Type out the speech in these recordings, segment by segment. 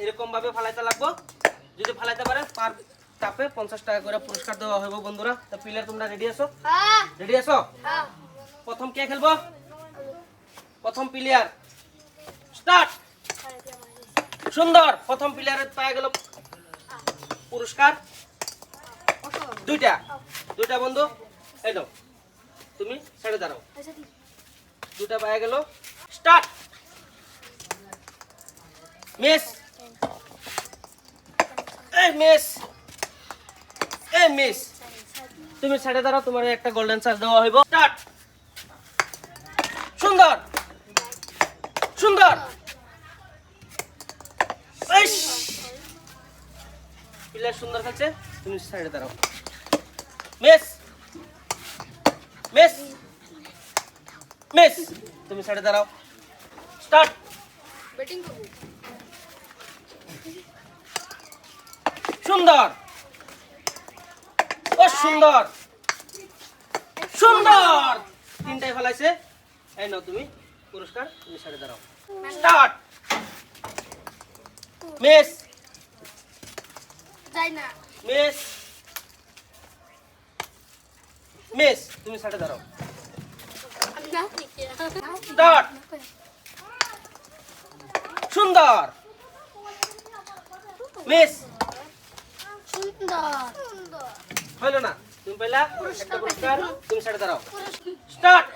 এরকম ভাবে ফালাইতে লাগবো। যদি ফালাইতে পারে পার টাপে 50 টাকা করে পুরস্কার দেওয়া হবে বন্ধুরা। তো প্লেয়ার তোমরা রেডি আছো? হ্যাঁ রেডি আছো? হ্যাঁ প্রথম কে খেলবো? প্রথম প্লেয়ার স্টার্ট। সুন্দর, প্রথম প্লেয়ারের পায়ে গেল পুরস্কার দুইটা। দুইটা বন্ধু এই নাও, তুমি ছেড়ে দাঁড়াও। দুটা পায়ে গেল। স্টার্ট। মিস, এই মিস, এই মিস, তুমি ছেড়ে দাঁড়াও, তোমার একটা গোল্ডেন চার্জ দেওয়া হইব। স্টার্ট। সুন্দর সুন্দর, প্লেয়ার সুন্দর খেলছে, তুমি সাইডে দাঁড়াও। মিস মিস মিস, তুমি সাইডে দাঁড়াও। স্টার্ট। ব্যাটিং করব সুন্দর, ও সুন্দর সুন্দর, তিনটাই ফেলাইছে। এই নাও তুমি পুরস্কার, তুমি সাইডে দাঁড়াও। স্টার্ট। মিস যাই না মিস মিস, তুমি সাইডে দাঁড়াও। আমি না স্টার্ট। সুন্দর। মিস, সুন্দর হইলো না, তুমি পেলা একটা পুরস্কার, তুমি সাইডে দাঁড়াও। Start.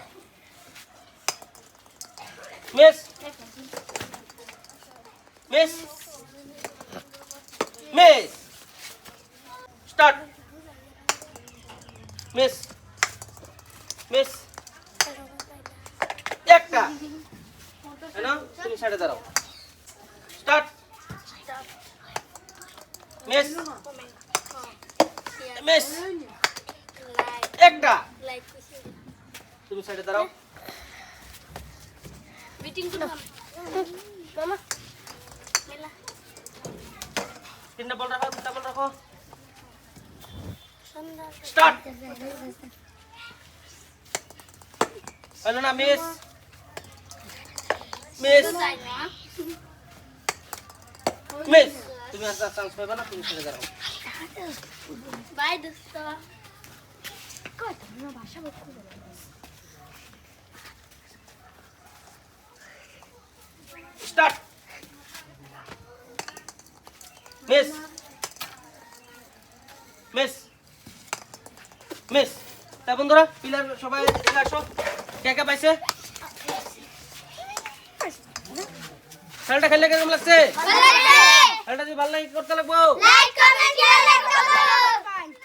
Miss miss miss, start. Miss miss, একটা না, তুমি সাইডে দাঁড়াও। স্টার্ট। মিস মিস, একটা, লাইক তুমি সাইডে দাঁড়াও। ব্যাটিং করব মামা মেলা তিনটা বল রাখো, তিনটা বল রাখো। সুন্দর স্টার্ট। হলো না, মিস মিস যাই না মিস, তুমি আর চান্স পাবে না, তুমি সাইডে দাঁড়াও। বাই দোস্ত স্টার্ট। Miss miss miss. তা বন্ধুরা, প্লেয়ার সবাই এদিকে আসো। কে কে পাইছে? খেলাটা খেললে কেমন লাগছে? খেলাটা যদি ভালো লাগে কি করতে লাগবো?